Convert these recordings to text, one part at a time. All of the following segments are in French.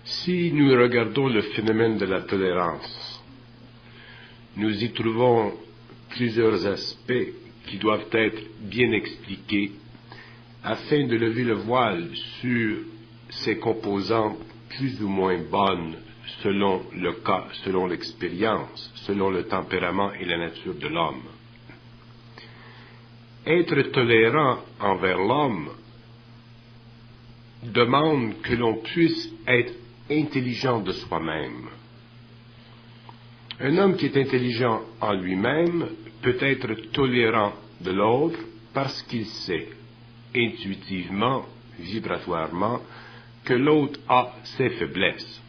Si nous regardons le phénomène de la tolérance, nous y trouvons plusieurs aspects qui doivent être bien expliqués afin de lever le voile sur ses composantes plus ou moins bonnes selon le cas, selon l'expérience, selon le tempérament et la nature de l'homme. Être tolérant envers l'homme demande que l'on puisse être intelligent de soi-même. Un homme qui est intelligent en lui-même peut être tolérant de l'autre parce qu'il sait, intuitivement, vibratoirement, que l'autre a ses faiblesses.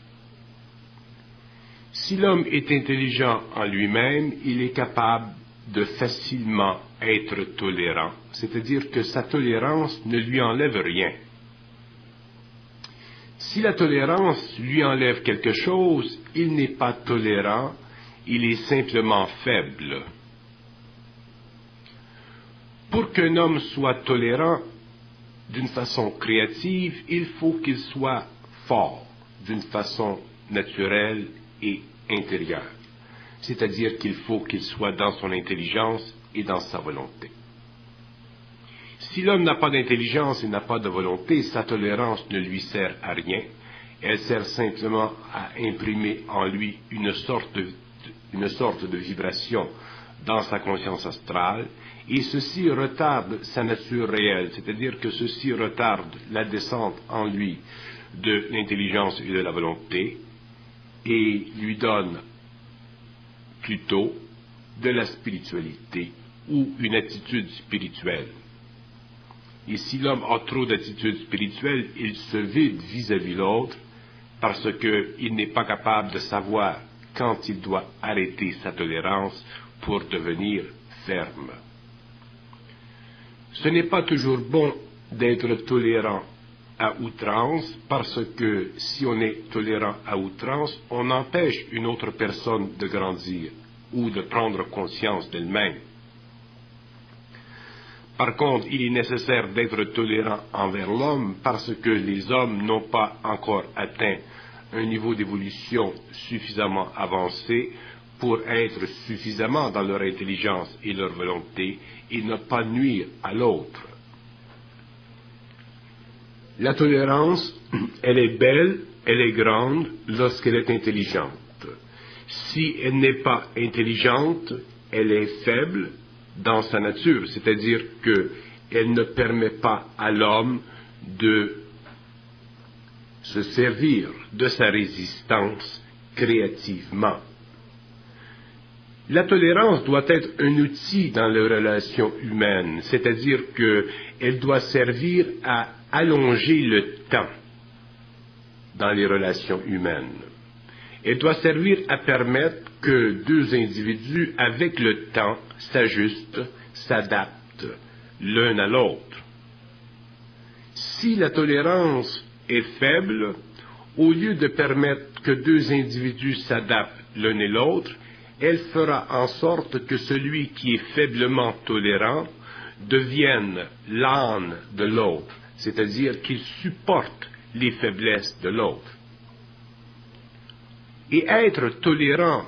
Si l'homme est intelligent en lui-même, il est capable de facilement être tolérant, c'est-à-dire que sa tolérance ne lui enlève rien. Si la tolérance lui enlève quelque chose, il n'est pas tolérant, il est simplement faible. Pour qu'un homme soit tolérant d'une façon créative, il faut qu'il soit fort d'une façon naturelle et intérieure. C'est-à-dire qu'il faut qu'il soit dans son intelligence et dans sa volonté. Si l'homme n'a pas d'intelligence et n'a pas de volonté, sa tolérance ne lui sert à rien. Elle sert simplement à imprimer en lui une sorte de vibration dans sa conscience astrale, et ceci retarde sa nature réelle, c'est-à-dire que ceci retarde la descente en lui de l'intelligence et de la volonté, et lui donne plutôt de la spiritualité ou une attitude spirituelle. Et si l'homme a trop d'attitude spirituelle, il se vide vis-à-vis l'autre parce qu'il n'est pas capable de savoir quand il doit arrêter sa tolérance pour devenir ferme. Ce n'est pas toujours bon d'être tolérant à outrance parce que si on est tolérant à outrance, on empêche une autre personne de grandir ou de prendre conscience d'elle-même. Par contre, il est nécessaire d'être tolérant envers l'homme parce que les hommes n'ont pas encore atteint un niveau d'évolution suffisamment avancé pour être suffisamment dans leur intelligence et leur volonté et ne pas nuire à l'autre. La tolérance, elle est belle, elle est grande lorsqu'elle est intelligente. Si elle n'est pas intelligente, elle est faible dans sa nature, c'est-à-dire qu'elle ne permet pas à l'homme de se servir de sa résistance créativement. La tolérance doit être un outil dans les relations humaines, c'est-à-dire qu'elle doit servir à allonger le temps dans les relations humaines. Elle doit servir à permettre que deux individus, avec le temps, s'ajustent, s'adaptent l'un à l'autre. Si la tolérance est faible, au lieu de permettre que deux individus s'adaptent l'un et l'autre, elle fera en sorte que celui qui est faiblement tolérant devienne l'âne de l'autre, c'est-à-dire qu'il supporte les faiblesses de l'autre. Et être tolérant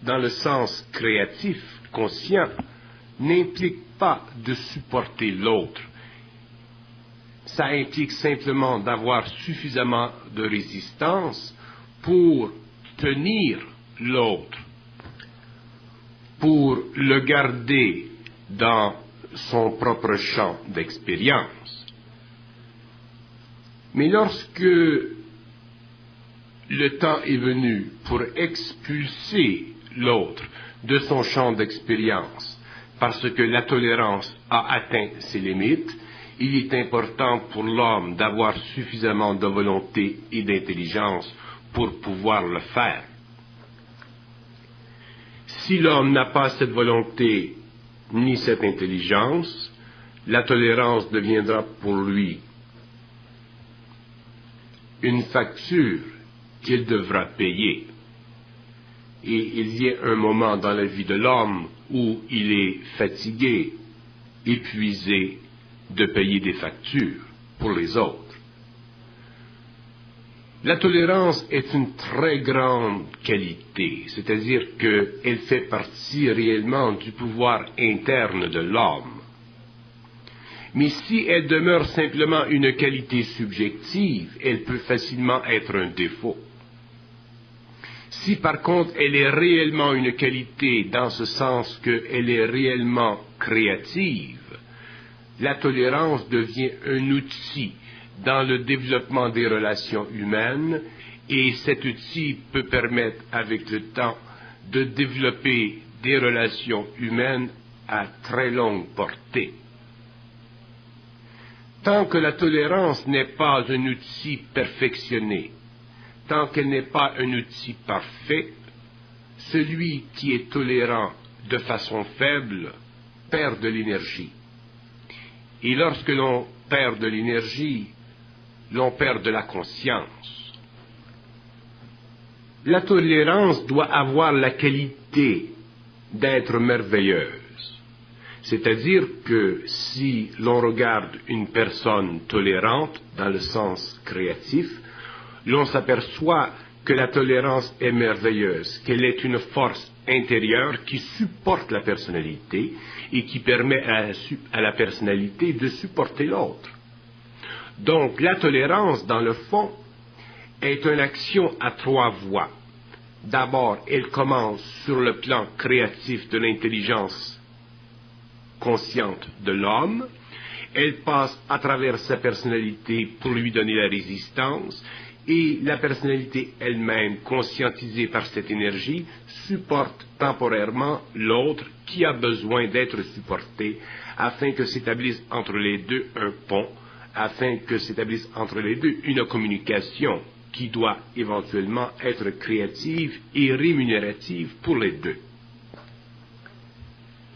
dans le sens créatif, conscient, n'implique pas de supporter l'autre. Ça implique simplement d'avoir suffisamment de résistance pour tenir l'autre, pour le garder dans son propre champ d'expérience. Mais lorsque le temps est venu pour expulser l'autre de son champ d'expérience, parce que la tolérance a atteint ses limites, il est important pour l'homme d'avoir suffisamment de volonté et d'intelligence pour pouvoir le faire. Si l'homme n'a pas cette volonté ni cette intelligence, la tolérance deviendra pour lui une facture qu'il devra payer. Et il y a un moment dans la vie de l'homme où il est fatigué, épuisé de payer des factures pour les autres. La tolérance est une très grande qualité, c'est-à-dire qu'elle fait partie réellement du pouvoir interne de l'homme. Mais si elle demeure simplement une qualité subjective, elle peut facilement être un défaut. Si par contre elle est réellement une qualité dans ce sens qu'elle est réellement créative, la tolérance devient un outil dans le développement des relations humaines et cet outil peut permettre avec le temps de développer des relations humaines à très longue portée. Tant que la tolérance n'est pas un outil perfectionné, tant qu'elle n'est pas un outil parfait, celui qui est tolérant de façon faible perd de l'énergie. Et lorsque l'on perd de l'énergie, l'on perd de la conscience. La tolérance doit avoir la qualité d'être merveilleuse. C'est-à-dire que si l'on regarde une personne tolérante dans le sens créatif, l'on s'aperçoit que la tolérance est merveilleuse, qu'elle est une force intérieure qui supporte la personnalité et qui permet à la personnalité de supporter l'autre. Donc la tolérance, dans le fond, est une action à trois voies. D'abord, elle commence sur le plan créatif de l'intelligence consciente de l'homme, elle passe à travers sa personnalité pour lui donner la résistance, et la personnalité elle-même, conscientisée par cette énergie, supporte temporairement l'autre qui a besoin d'être supporté, afin que s'établisse entre les deux un pont, afin que s'établisse entre les deux une communication qui doit éventuellement être créative et rémunérative pour les deux.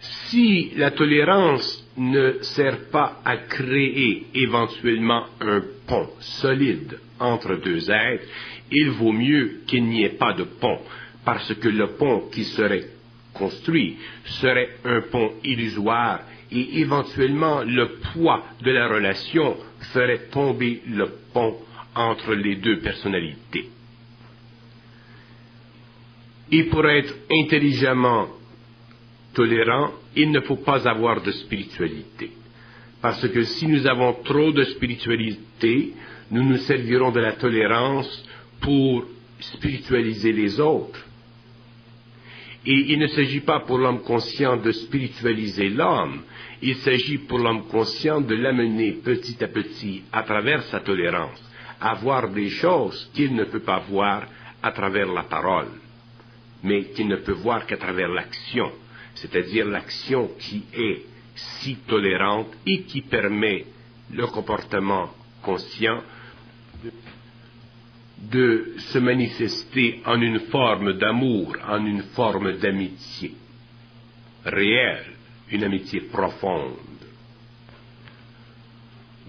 Si la tolérance ne sert pas à créer éventuellement un pont solide entre deux êtres, il vaut mieux qu'il n'y ait pas de pont, parce que le pont qui serait construit serait un pont illusoire et éventuellement le poids de la relation ferait tomber le pont entre les deux personnalités. Et pour être intelligemment tolérant, il ne faut pas avoir de spiritualité. Parce que si nous avons trop de spiritualité, nous nous servirons de la tolérance pour spiritualiser les autres. Et il ne s'agit pas pour l'homme conscient de spiritualiser l'homme, il s'agit pour l'homme conscient de l'amener petit à petit à travers sa tolérance, à voir des choses qu'il ne peut pas voir à travers la parole, mais qu'il ne peut voir qu'à travers l'action. C'est-à-dire l'action qui est si tolérante et qui permet le comportement conscient de se manifester en une forme d'amour, en une forme d'amitié réelle, une amitié profonde.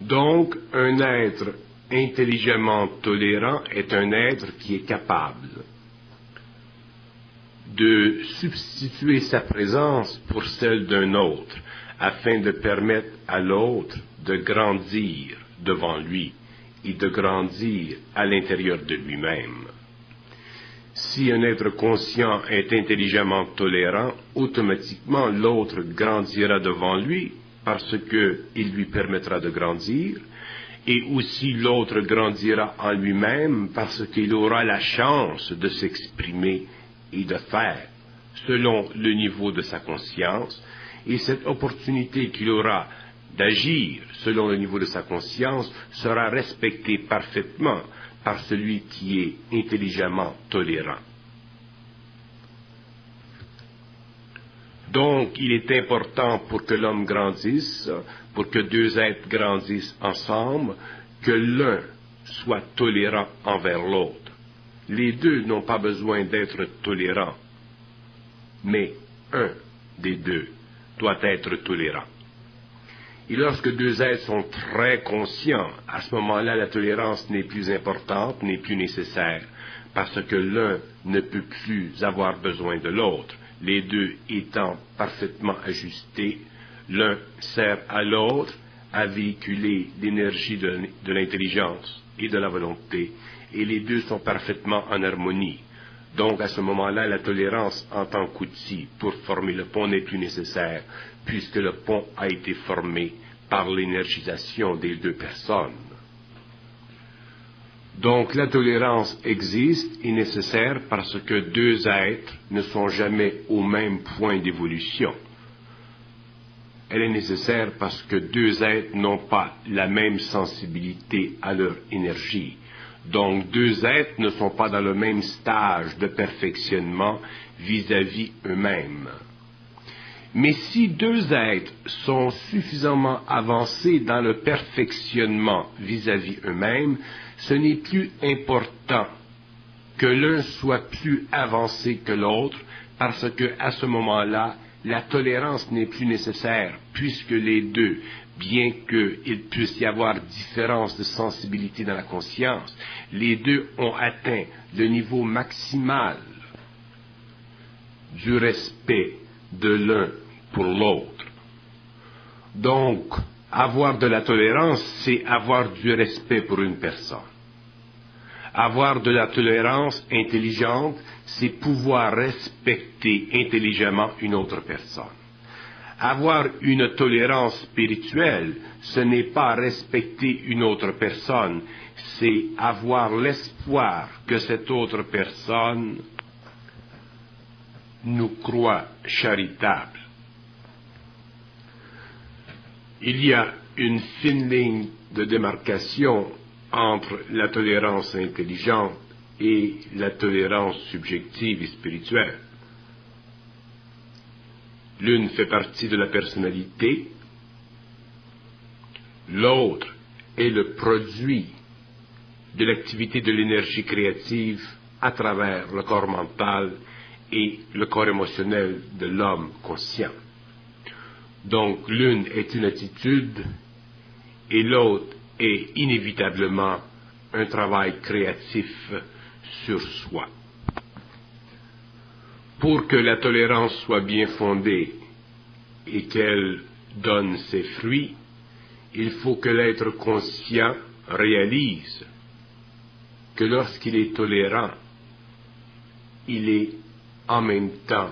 Donc, un être intelligemment tolérant est un être qui est capable de substituer sa présence pour celle d'un autre, afin de permettre à l'autre de grandir devant lui et de grandir à l'intérieur de lui-même. Si un être conscient est intelligemment tolérant, automatiquement l'autre grandira devant lui parce qu'il lui permettra de grandir, et aussi l'autre grandira en lui-même parce qu'il aura la chance de s'exprimer et de faire selon le niveau de sa conscience, et cette opportunité qu'il aura d'agir selon le niveau de sa conscience sera respectée parfaitement par celui qui est intelligemment tolérant. Donc, il est important pour que l'homme grandisse, pour que deux êtres grandissent ensemble, que l'un soit tolérant envers l'autre. Les deux n'ont pas besoin d'être tolérants, mais un des deux doit être tolérant. Et lorsque deux êtres sont très conscients, à ce moment-là, la tolérance n'est plus importante, n'est plus nécessaire, parce que l'un ne peut plus avoir besoin de l'autre. Les deux étant parfaitement ajustés, l'un sert à l'autre à véhiculer l'énergie de l'intelligence et de la volonté, et les deux sont parfaitement en harmonie. Donc à ce moment-là, la tolérance en tant qu'outil pour former le pont n'est plus nécessaire, puisque le pont a été formé par l'énergisation des deux personnes. Donc la tolérance existe et nécessaire parce que deux êtres ne sont jamais au même point d'évolution. Elle est nécessaire parce que deux êtres n'ont pas la même sensibilité à leur énergie. Donc deux êtres ne sont pas dans le même stage de perfectionnement vis-à-vis eux-mêmes. Mais si deux êtres sont suffisamment avancés dans le perfectionnement vis-à-vis eux-mêmes, ce n'est plus important que l'un soit plus avancé que l'autre, parce que à ce moment-là, la tolérance n'est plus nécessaire, puisque les deux, bien qu'il puisse y avoir différence de sensibilité dans la conscience, les deux ont atteint le niveau maximal du respect de l'un pour l'autre. Donc, avoir de la tolérance, c'est avoir du respect pour une personne. Avoir de la tolérance intelligente, c'est pouvoir respecter intelligemment une autre personne. Avoir une tolérance spirituelle, ce n'est pas respecter une autre personne, c'est avoir l'espoir que cette autre personne nous croit charitables. Il y a une fine ligne de démarcation entre la tolérance intelligente et la tolérance subjective et spirituelle. L'une fait partie de la personnalité, l'autre est le produit de l'activité de l'énergie créative à travers le corps mental et le corps émotionnel de l'homme conscient. Donc l'une est une attitude et l'autre est inévitablement un travail créatif sur soi. Pour que la tolérance soit bien fondée et qu'elle donne ses fruits, il faut que l'être conscient réalise que lorsqu'il est tolérant, il est en même temps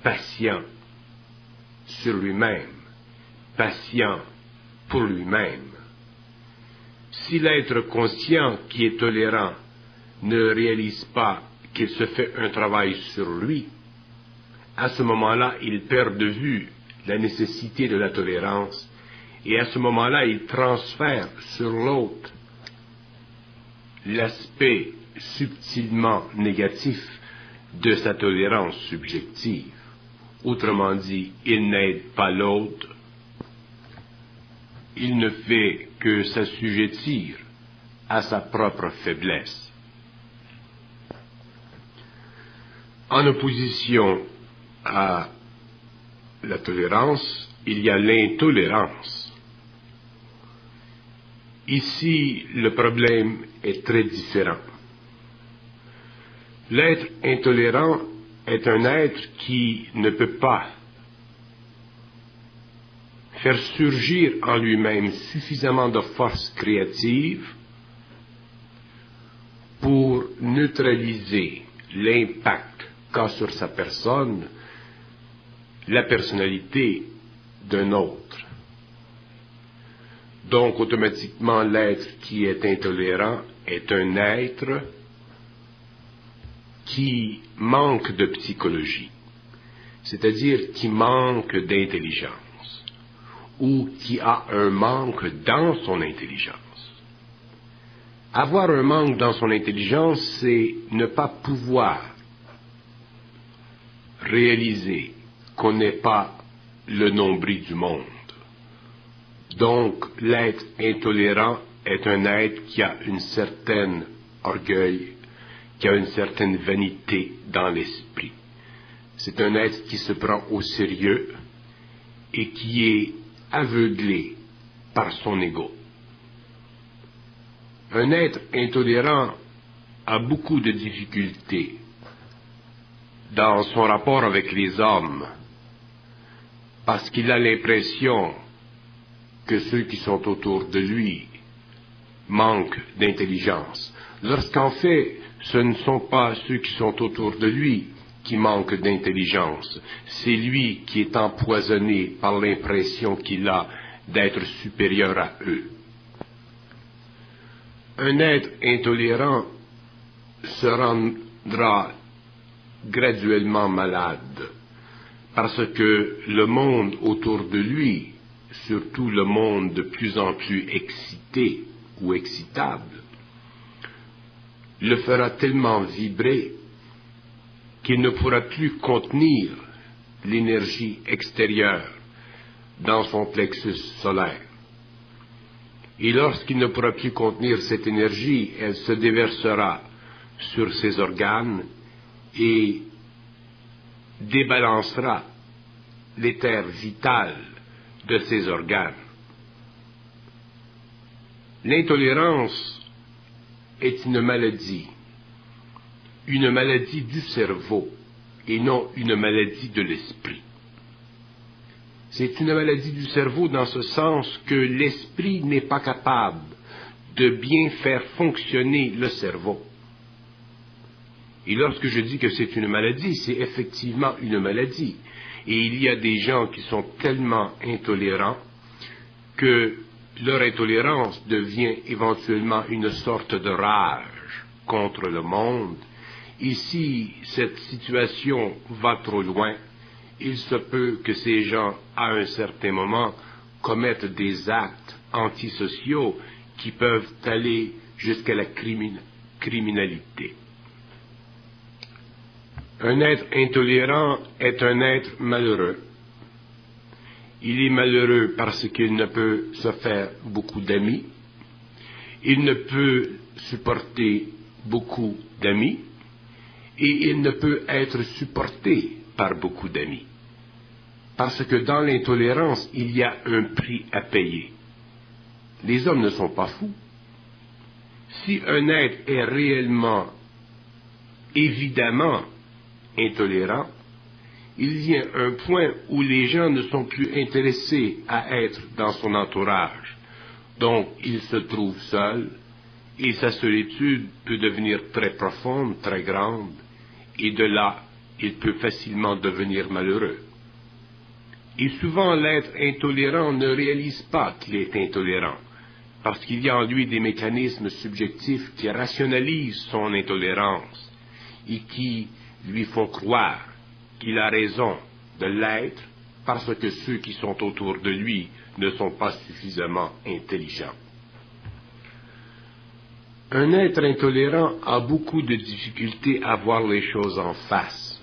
patient sur lui-même, patient pour lui-même. Si l'être conscient qui est tolérant ne réalise pas qu'il se fait un travail sur lui, à ce moment-là, il perd de vue la nécessité de la tolérance, et à ce moment-là, il transfère sur l'autre l'aspect subtilement négatif de sa tolérance subjective. Autrement dit, il n'aide pas l'autre, il ne fait que s'assujettir à sa propre faiblesse. En opposition à la tolérance, il y a l'intolérance. Ici, le problème est très différent. L'être intolérant est un être qui ne peut pas faire surgir en lui-même suffisamment de force créative pour neutraliser l'impact qu'a sur sa personne la personnalité d'un autre. Donc, automatiquement, l'être qui est intolérant est un être qui manque de psychologie, c'est-à-dire qui manque d'intelligence, ou qui a un manque dans son intelligence. Avoir un manque dans son intelligence, c'est ne pas pouvoir réaliser qu'on n'est pas le nombril du monde. Donc, l'être intolérant est un être qui a une certaine orgueil, qui a une certaine vanité dans l'esprit. C'est un être qui se prend au sérieux et qui est aveuglé par son ego. Un être intolérant a beaucoup de difficultés dans son rapport avec les hommes, parce qu'il a l'impression que ceux qui sont autour de lui manquent d'intelligence. lorsqu'en fait, ce ne sont pas ceux qui sont autour de lui qui manquent d'intelligence, c'est lui qui est empoisonné par l'impression qu'il a d'être supérieur à eux. Un être intolérant se rendra graduellement malade, parce que le monde autour de lui, surtout le monde de plus en plus excité ou excitable, le fera tellement vibrer qu'il ne pourra plus contenir l'énergie extérieure dans son plexus solaire. Et lorsqu'il ne pourra plus contenir cette énergie, elle se déversera sur ses organes et débalancera l'éther vital de ses organes. L'intolérance est une maladie du cerveau et non une maladie de l'esprit. C'est une maladie du cerveau dans ce sens que l'esprit n'est pas capable de bien faire fonctionner le cerveau. Et lorsque je dis que c'est une maladie, c'est effectivement une maladie. Et il y a des gens qui sont tellement intolérants que leur intolérance devient éventuellement une sorte de rage contre le monde. Et si cette situation va trop loin, il se peut que ces gens, à un certain moment, commettent des actes antisociaux qui peuvent aller jusqu'à la criminalité. Un être intolérant est un être malheureux. Il est malheureux parce qu'il ne peut se faire beaucoup d'amis. Il ne peut supporter beaucoup d'amis. Et il ne peut être supporté par beaucoup d'amis. Parce que dans l'intolérance, il y a un prix à payer. Les hommes ne sont pas fous. Si un être est réellement, évidemment, intolérant, il vient un point où les gens ne sont plus intéressés à être dans son entourage. Donc, il se trouve seul, et sa solitude peut devenir très profonde, très grande, et de là, il peut facilement devenir malheureux. Et souvent, l'être intolérant ne réalise pas qu'il est intolérant, parce qu'il y a en lui des mécanismes subjectifs qui rationalisent son intolérance et qui lui font croire qu'il a raison de l'être parce que ceux qui sont autour de lui ne sont pas suffisamment intelligents. Un être intolérant a beaucoup de difficultés à voir les choses en face.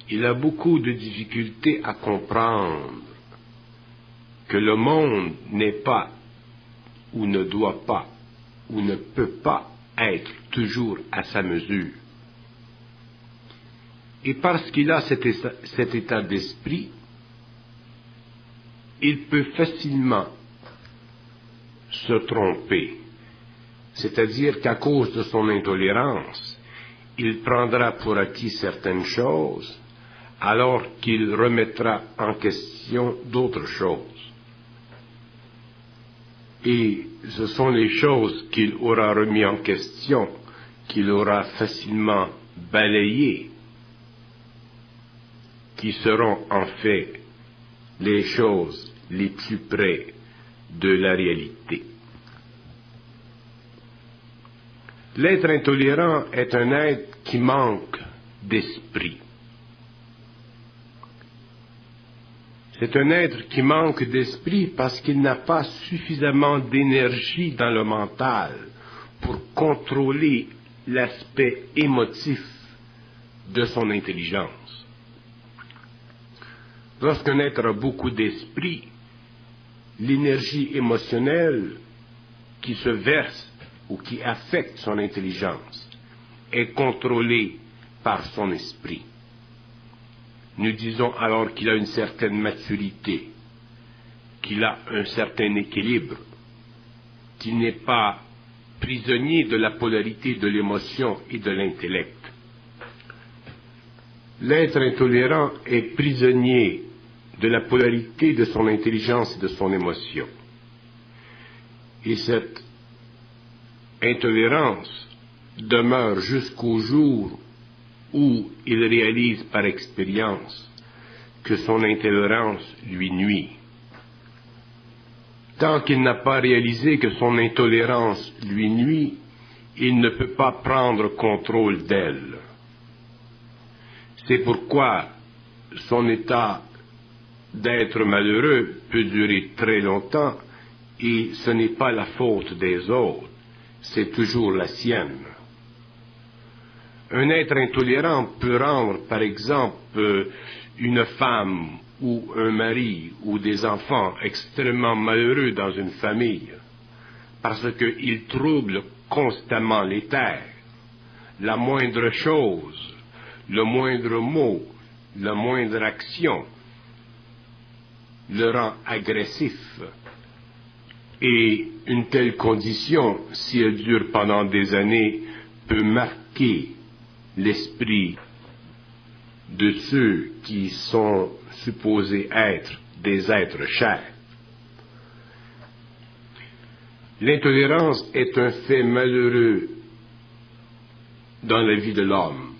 Il a beaucoup de difficultés à comprendre que le monde n'est pas, ou ne doit pas, ou ne peut pas être toujours à sa mesure. Et parce qu'il a cet état d'esprit, il peut facilement se tromper. C'est-à-dire qu'à cause de son intolérance, il prendra pour acquis certaines choses, alors qu'il remettra en question d'autres choses. Et ce sont les choses qu'il aura remis en question, qu'il aura facilement balayées, qui seront en fait les choses les plus près de la réalité. L'être intolérant est un être qui manque d'esprit. C'est un être qui manque d'esprit parce qu'il n'a pas suffisamment d'énergie dans le mental pour contrôler l'aspect émotif de son intelligence. Lorsqu'un être a beaucoup d'esprit, l'énergie émotionnelle qui se verse ou qui affecte son intelligence est contrôlée par son esprit. Nous disons alors qu'il a une certaine maturité, qu'il a un certain équilibre, qu'il n'est pas prisonnier de la polarité de l'émotion et de l'intellect. L'être intolérant est prisonnier de la polarité de son intelligence et de son émotion. Et cette intolérance demeure jusqu'au jour où il réalise par expérience que son intolérance lui nuit. Tant qu'il n'a pas réalisé que son intolérance lui nuit, il ne peut pas prendre contrôle d'elle. C'est pourquoi son état d'être malheureux peut durer très longtemps et ce n'est pas la faute des autres, c'est toujours la sienne. Un être intolérant peut rendre, par exemple, une femme ou un mari ou des enfants extrêmement malheureux dans une famille, parce qu'il trouble constamment les terres. La moindre chose, le moindre mot, la moindre action le rend agressif. Et une telle condition, si elle dure pendant des années, peut marquer l'esprit de ceux qui sont supposés être des êtres chers. L'intolérance est un fait malheureux dans la vie de l'homme,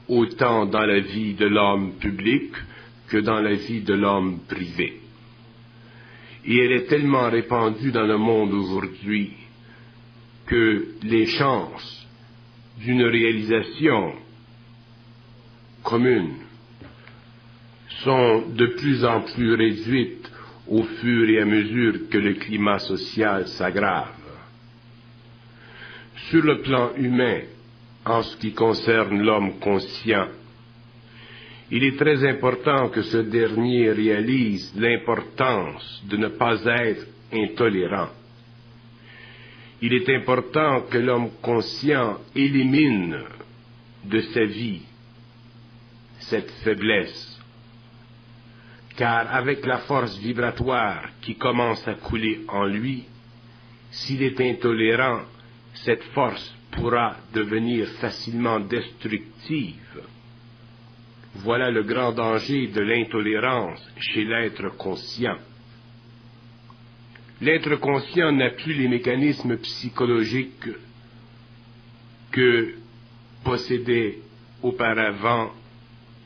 autant dans la vie de l'homme public que dans la vie de l'homme privé. Et elle est tellement répandue dans le monde aujourd'hui que les chances d'une réalisation commune sont de plus en plus réduites au fur et à mesure que le climat social s'aggrave. Sur le plan humain, en ce qui concerne l'homme conscient, il est très important que ce dernier réalise l'importance de ne pas être intolérant. Il est important que l'homme conscient élimine de sa vie cette faiblesse, car avec la force vibratoire qui commence à couler en lui, s'il est intolérant, cette force pourra devenir facilement destructive. Voilà le grand danger de l'intolérance chez l'être conscient. L'être conscient n'a plus les mécanismes psychologiques que possédait auparavant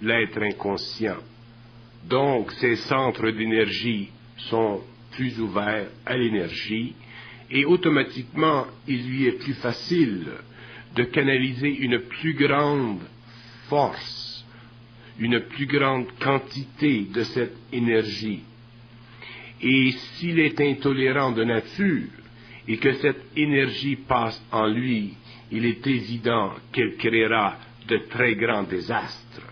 l'être inconscient. Donc, ses centres d'énergie sont plus ouverts à l'énergie et automatiquement, il lui est plus facile de canaliser une plus grande force, une plus grande quantité de cette énergie. Et s'il est intolérant de nature et que cette énergie passe en lui, il est évident qu'elle créera de très grands désastres.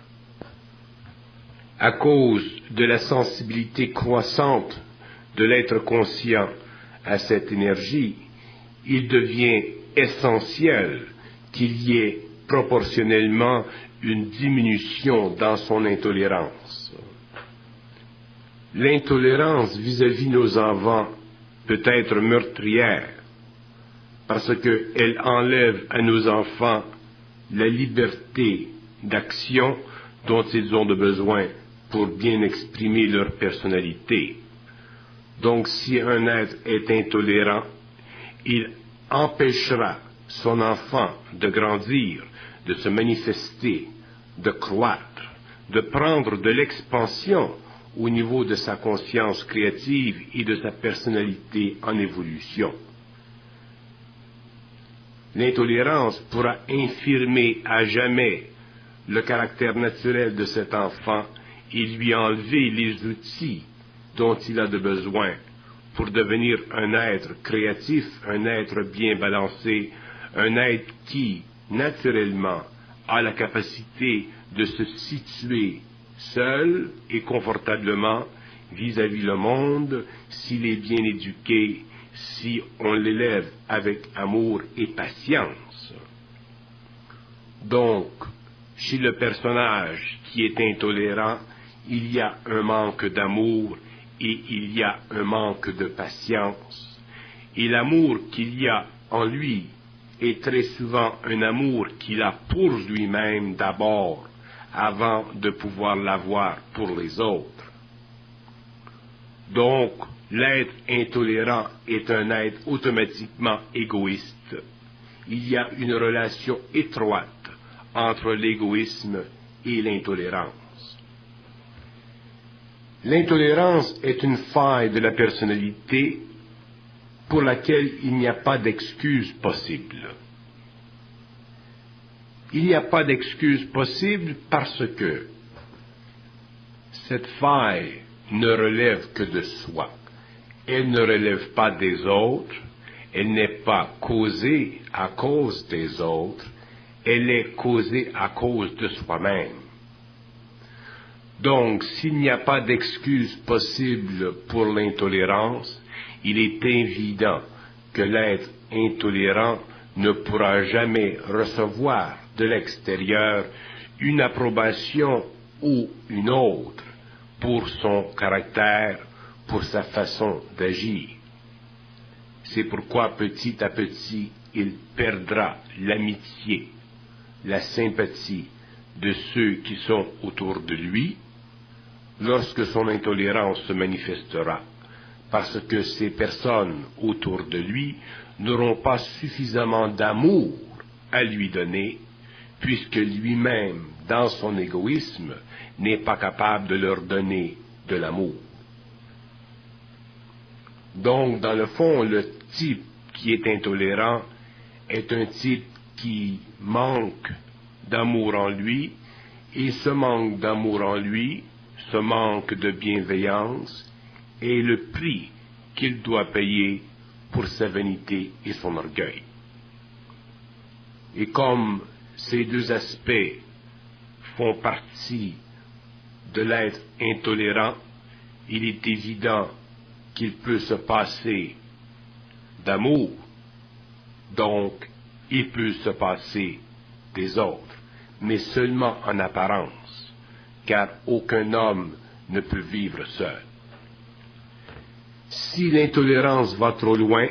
À cause de la sensibilité croissante de l'être conscient à cette énergie, il devient essentiel qu'il y ait proportionnellement une diminution dans son intolérance. L'intolérance vis-à-vis nos enfants peut être meurtrière parce qu'elle enlève à nos enfants la liberté d'action dont ils ont besoin pour bien exprimer leur personnalité. Donc si un être est intolérant, il empêchera son enfant de grandir, de se manifester, de croître, de prendre de l'expansion au niveau de sa conscience créative et de sa personnalité en évolution. L'intolérance pourra infirmer à jamais le caractère naturel de cet enfant et lui enlever les outils dont il a besoin pour devenir un être créatif, un être bien balancé, un être qui, naturellement, a la capacité de se situer seul et confortablement vis-à-vis le monde s'il est bien éduqué, si on l'élève avec amour et patience. Donc, chez le personnage qui est intolérant, il y a un manque d'amour et il y a un manque de patience. Et l'amour qu'il y a en lui est très souvent un amour qu'il a pour lui-même d'abord, avant de pouvoir l'avoir pour les autres. Donc, l'être intolérant est un être automatiquement égoïste. il y a une relation étroite entre l'égoïsme et l'intolérance. L'intolérance est une faille de la personnalité pour laquelle il n'y a pas d'excuse possible. Il n'y a pas d'excuse possible parce que cette faille ne relève que de soi. Elle ne relève pas des autres, elle n'est pas causée à cause des autres, elle est causée à cause de soi-même. Donc, s'il n'y a pas d'excuse possible pour l'intolérance, il est évident que l'être intolérant ne pourra jamais recevoir de l'extérieur une approbation ou une autre pour son caractère, pour sa façon d'agir. C'est pourquoi petit à petit, il perdra l'amitié, la sympathie de ceux qui sont autour de lui, lorsque son intolérance se manifestera, parce que ces personnes autour de lui n'auront pas suffisamment d'amour à lui donner, puisque lui-même, dans son égoïsme, n'est pas capable de leur donner de l'amour. Donc, dans le fond, le type qui est intolérant est un type qui manque d'amour en lui, et ce manque d'amour en lui, ce manque de bienveillance, est le prix qu'il doit payer pour sa vanité et son orgueil. Et comme ces deux aspects font partie de l'être intolérant, il est évident qu'il peut se passer d'amour, donc il peut se passer des autres, mais seulement en apparence, car aucun homme ne peut vivre seul. Si l'intolérance va trop loin,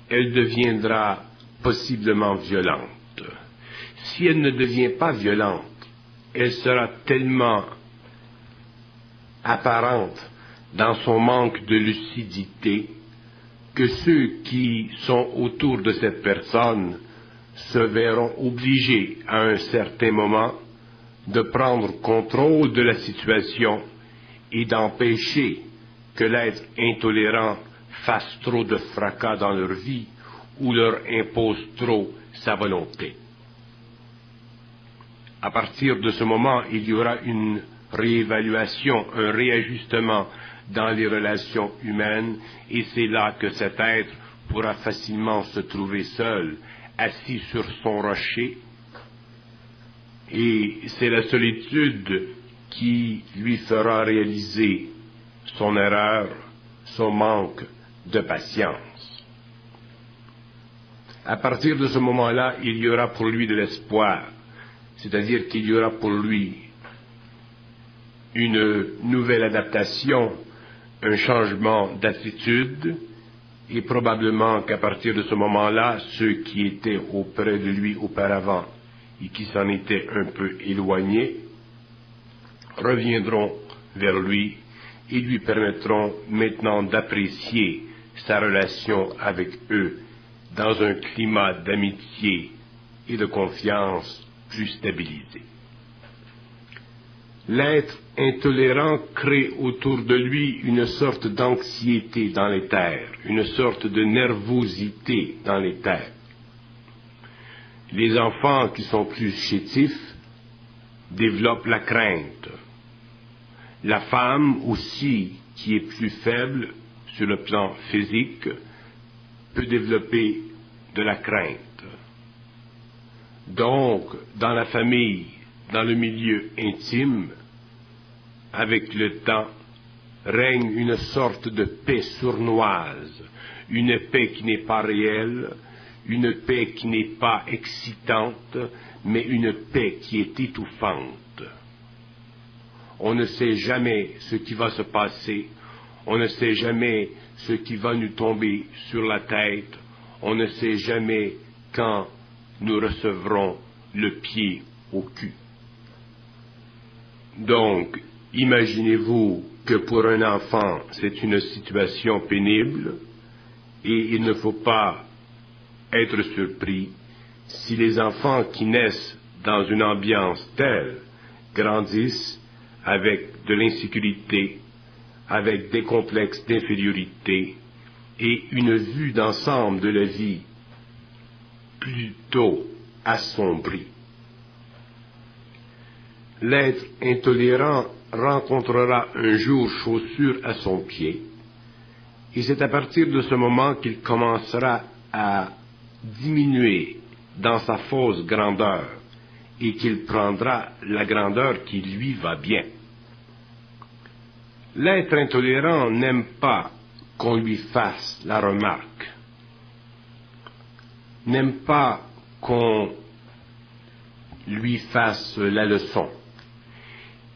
elle deviendra possiblement violente. Si elle ne devient pas violente, elle sera tellement apparente dans son manque de lucidité que ceux qui sont autour de cette personne se verront obligés à un certain moment de prendre contrôle de la situation et d'empêcher que l'être intolérant fasse trop de fracas dans leur vie ou leur impose trop sa volonté. À partir de ce moment, il y aura une réévaluation, un réajustement dans les relations humaines, et c'est là que cet être pourra facilement se trouver seul, assis sur son rocher, et c'est la solitude qui lui fera réaliser son erreur, son manque de patience. À partir de ce moment-là, il y aura pour lui de l'espoir, c'est-à-dire qu'il y aura pour lui une nouvelle adaptation, un changement d'attitude, et probablement qu'à partir de ce moment-là, ceux qui étaient auprès de lui auparavant et qui s'en étaient un peu éloignés reviendront vers lui et lui permettront maintenant d'apprécier sa relation avec eux dans un climat d'amitié et de confiance plus stabilisé. L'être intolérant crée autour de lui une sorte d'anxiété dans les terres, une sorte de nervosité dans les terres. Les enfants qui sont plus chétifs développent la crainte. La femme aussi, qui est plus faible sur le plan physique, peut développer de la crainte. Donc, dans la famille, dans le milieu intime, avec le temps, règne une sorte de paix sournoise, une paix qui n'est pas réelle, une paix qui n'est pas excitante, mais une paix qui est étouffante. On ne sait jamais ce qui va se passer, on ne sait jamais ce qui va nous tomber sur la tête, on ne sait jamais quand nous recevrons le pied au cul. Donc, imaginez-vous que pour un enfant, c'est une situation pénible, et il ne faut pas être surpris si les enfants qui naissent dans une ambiance telle grandissent avec de l'insécurité, avec des complexes d'infériorité et une vue d'ensemble de la vie plutôt assombrie. L'être intolérant rencontrera un jour chaussure à son pied, et c'est à partir de ce moment qu'il commencera à diminuer dans sa fausse grandeur et qu'il prendra la grandeur qui lui va bien. L'être intolérant n'aime pas qu'on lui fasse la remarque, n'aime pas qu'on lui fasse la leçon.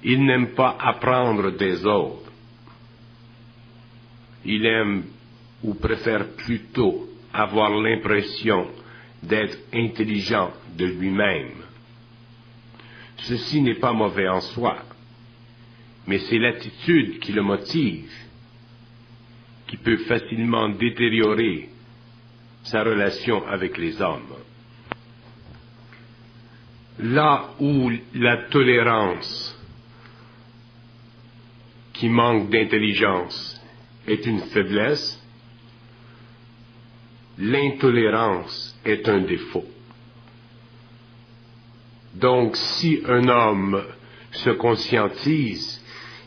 Il n'aime pas apprendre des autres. Il aime ou préfère plutôt avoir l'impression d'être intelligent de lui-même. Ceci n'est pas mauvais en soi, mais c'est l'attitude qui le motive, qui peut facilement détériorer sa relation avec les hommes. Là où la tolérance qui manque d'intelligence est une faiblesse, l'intolérance est un défaut. Donc, si un homme se conscientise,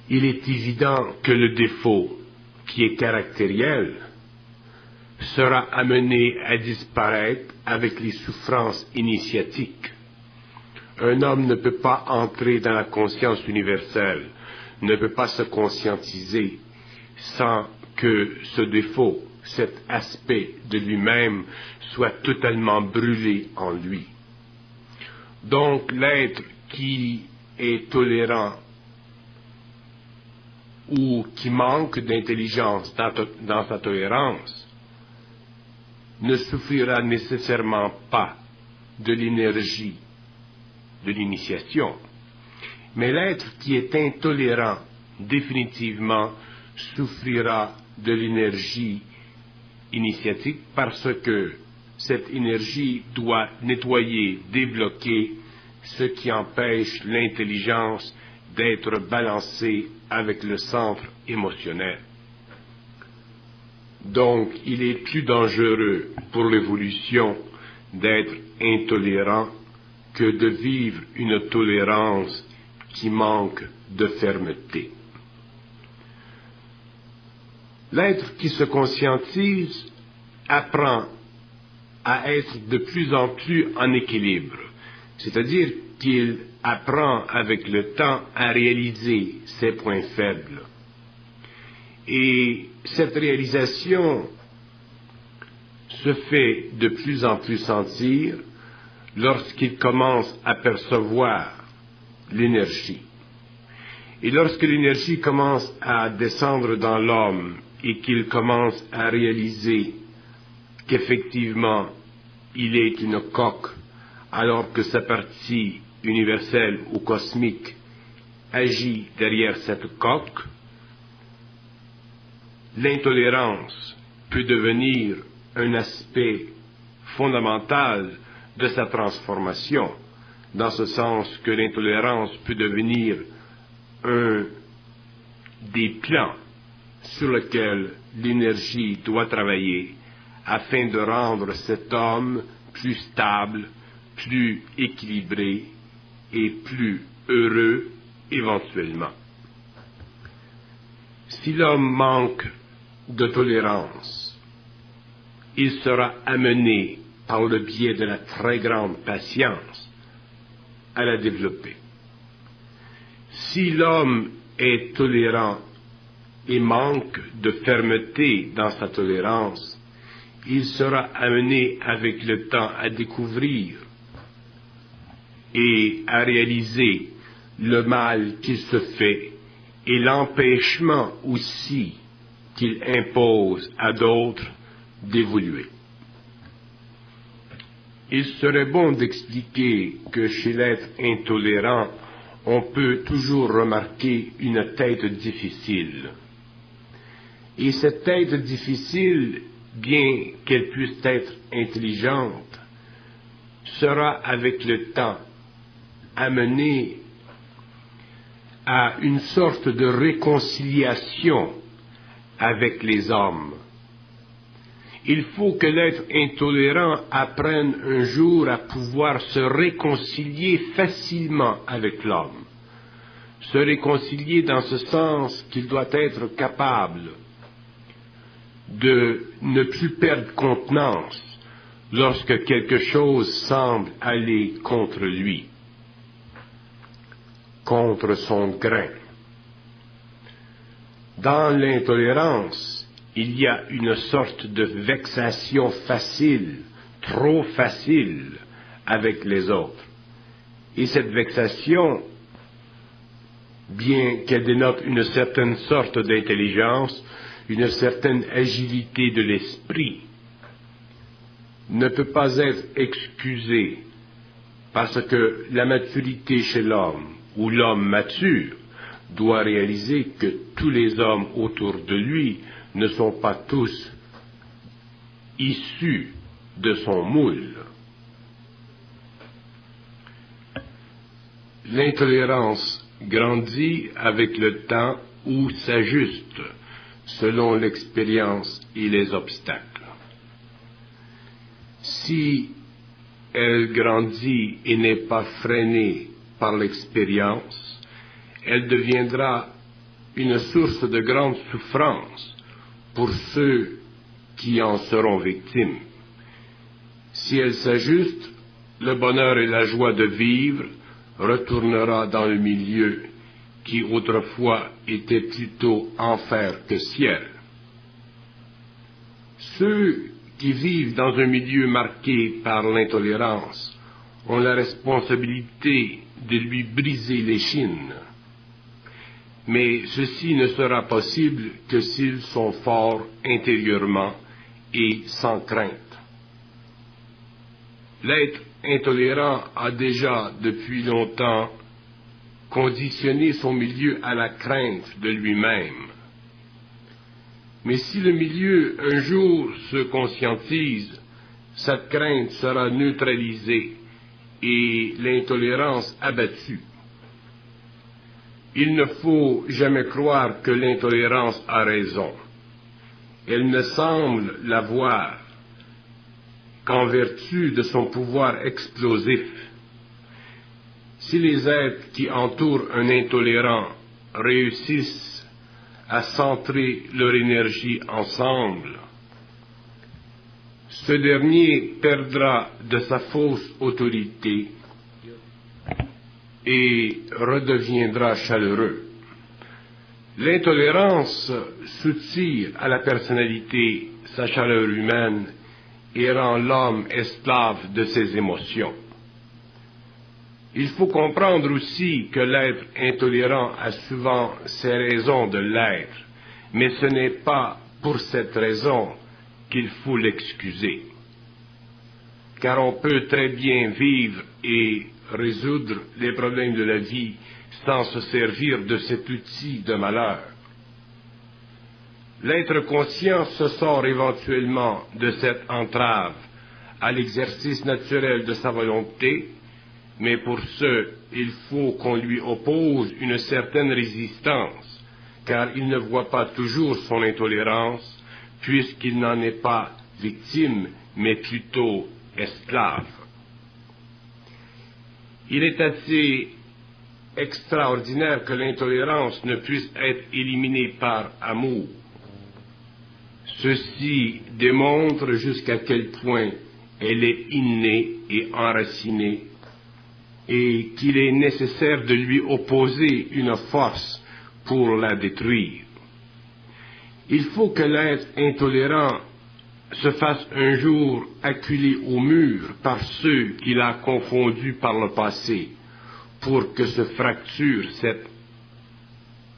il est évident que le défaut, qui est caractériel, sera amené à disparaître avec les souffrances initiatiques. Un homme ne peut pas entrer dans la conscience universelle, ne peut pas se conscientiser sans que ce défaut, cet aspect de lui-même, soit totalement brûlé en lui. Donc l'être qui est tolérant ou qui manque d'intelligence dans sa tolérance ne souffrira nécessairement pas de l'énergie de l'initiation. Mais l'être qui est intolérant définitivement souffrira de l'énergie initiatique parce que cette énergie doit nettoyer, débloquer ce qui empêche l'intelligence d'être balancée avec le centre émotionnel. Donc, il est plus dangereux pour l'évolution d'être intolérant que de vivre une tolérance qui manque de fermeté. L'être qui se conscientise apprend à être de plus en plus en équilibre, c'est-à-dire qu'il apprend avec le temps à réaliser ses points faibles. Et cette réalisation se fait de plus en plus sentir lorsqu'il commence à percevoir l'énergie. Et lorsque l'énergie commence à descendre dans l'homme et qu'il commence à réaliser qu'effectivement il est une coque, alors que sa partie universelle ou cosmique agit derrière cette coque, l'intolérance peut devenir un aspect fondamental de sa transformation, dans ce sens que l'intolérance peut devenir un des plans sur lesquels l'énergie doit travailler afin de rendre cet homme plus stable, plus équilibré et plus heureux éventuellement. Si l'homme manque de tolérance, il sera amené par le biais de la très grande patience à la développer. Si l'homme est tolérant et manque de fermeté dans sa tolérance, il sera amené avec le temps à découvrir et à réaliser le mal qu'il se fait et l'empêchement aussi qu'il impose à d'autres d'évoluer. Il serait bon d'expliquer que chez l'être intolérant, on peut toujours remarquer une tête difficile. Et cette tête difficile bien qu'elle puisse être intelligente, sera avec le temps amenée à une sorte de réconciliation avec les hommes. Il faut que l'être intolérant apprenne un jour à pouvoir se réconcilier facilement avec l'homme. Se réconcilier dans ce sens qu'il doit être capable de ne plus perdre contenance lorsque quelque chose semble aller contre lui, contre son grain. Dans l'intolérance, il y a une sorte de vexation facile, trop facile, avec les autres. Et cette vexation, bien qu'elle dénote une certaine sorte d'intelligence, une certaine agilité de l'esprit, ne peut pas être excusée parce que la maturité chez l'homme, ou l'homme mature, doit réaliser que tous les hommes autour de lui ne sont pas tous issus de son moule. L'intolérance grandit avec le temps ou s'ajuste selon l'expérience et les obstacles. Si elle grandit et n'est pas freinée par l'expérience, elle deviendra une source de grande souffrance pour ceux qui en seront victimes. Si elle s'ajuste, le bonheur et la joie de vivre retournera dans le milieu qui autrefois était plutôt enfer que ciel. Ceux qui vivent dans un milieu marqué par l'intolérance ont la responsabilité de lui briser l'échine. Mais ceci ne sera possible que s'ils sont forts intérieurement et sans crainte. L'être intolérant a déjà depuis longtemps conditionné son milieu à la crainte de lui-même. Mais si le milieu un jour se conscientise, cette crainte sera neutralisée et l'intolérance abattue. Il ne faut jamais croire que l'intolérance a raison. Elle ne semble l'avoir qu'en vertu de son pouvoir explosif. Si les êtres qui entourent un intolérant réussissent à centrer leur énergie ensemble, ce dernier perdra de sa fausse autorité et redeviendra chaleureux. L'intolérance soutire à la personnalité sa chaleur humaine et rend l'homme esclave de ses émotions. Il faut comprendre aussi que l'être intolérant a souvent ses raisons de l'être, mais ce n'est pas pour cette raison qu'il faut l'excuser. Car on peut très bien vivre et résoudre les problèmes de la vie sans se servir de cet outil de malheur. L'être conscient se sort éventuellement de cette entrave à l'exercice naturel de sa volonté, mais pour ce, il faut qu'on lui oppose une certaine résistance, car il ne voit pas toujours son intolérance, puisqu'il n'en est pas victime, mais plutôt esclave. Il est assez extraordinaire que l'intolérance ne puisse être éliminée par amour. Ceci démontre jusqu'à quel point elle est innée et enracinée, et qu'il est nécessaire de lui opposer une force pour la détruire. Il faut que l'être intolérant se fasse un jour acculer au mur par ceux qu'il a confondus par le passé, pour que se fracture cette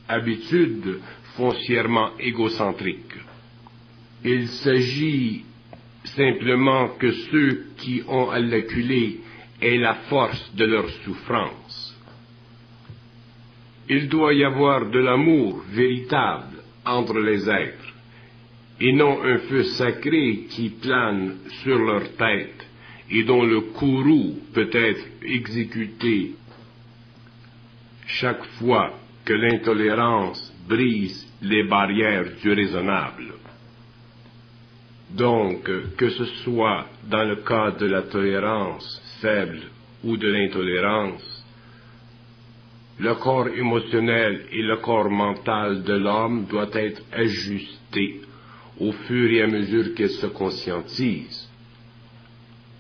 habitude foncièrement égocentrique. Il s'agit simplement que ceux qui ont à l'acculer aient la force de leur souffrance. Il doit y avoir de l'amour véritable entre les êtres, et non un feu sacré qui plane sur leur tête et dont le courroux peut être exécuté chaque fois que l'intolérance brise les barrières du raisonnable. Donc, que ce soit dans le cas de la tolérance faible ou de l'intolérance, le corps émotionnel et le corps mental de l'homme doivent être ajustés au fur et à mesure qu'il se conscientise.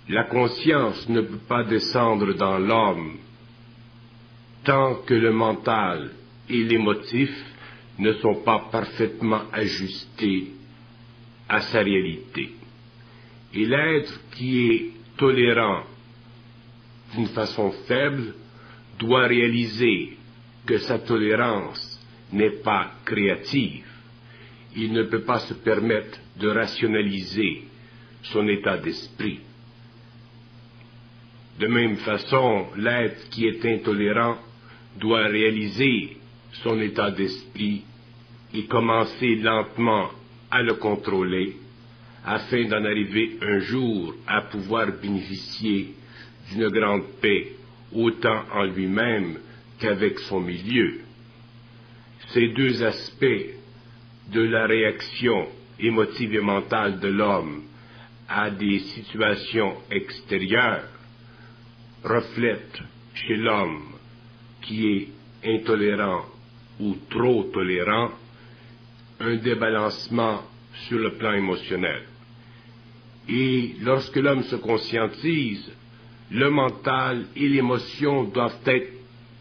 La conscience ne peut pas descendre dans l'homme tant que le mental et l'émotif ne sont pas parfaitement ajustés à sa réalité. Et l'être qui est tolérant d'une façon faible doit réaliser que sa tolérance n'est pas créative. Il ne peut pas se permettre de rationaliser son état d'esprit. De même façon, l'être qui est intolérant doit réaliser son état d'esprit et commencer lentement à le contrôler afin d'en arriver un jour à pouvoir bénéficier d'une grande paix autant en lui-même qu'avec son milieu. Ces deux aspects de la réaction émotive et mentale de l'homme à des situations extérieures reflètent chez l'homme qui est intolérant ou trop tolérant un débalancement sur le plan émotionnel. Et lorsque l'homme se conscientise, le mental et l'émotion doivent être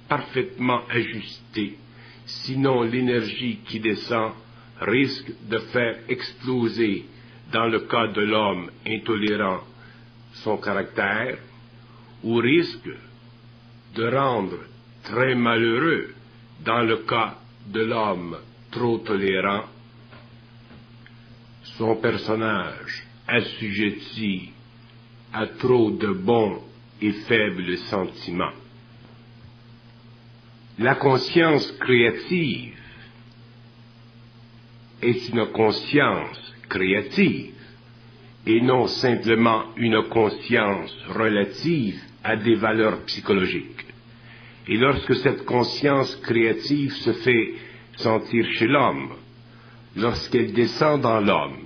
parfaitement ajustés, sinon l'énergie qui descend risque de faire exploser, dans le cas de l'homme intolérant, son caractère, ou risque de rendre très malheureux, dans le cas de l'homme trop tolérant, son personnage assujetti à trop de bons et faibles sentiments. La conscience créative est une conscience créative et non simplement une conscience relative à des valeurs psychologiques. Et lorsque cette conscience créative se fait sentir chez l'homme, lorsqu'elle descend dans l'homme,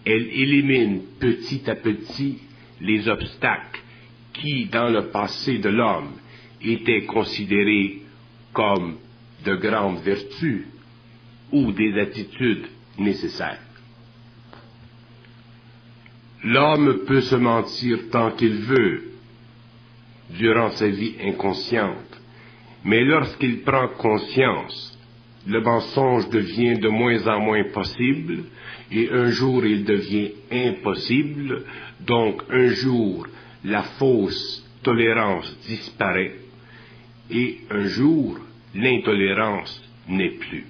elle élimine petit à petit les obstacles qui, dans le passé de l'homme, étaient considérés comme de grandes vertus ou des attitudes nécessaires. L'homme peut se mentir tant qu'il veut durant sa vie inconsciente, mais lorsqu'il prend conscience, le mensonge devient de moins en moins possible, et un jour il devient impossible, donc un jour la fausse tolérance disparaît, et un jour l'intolérance n'est plus.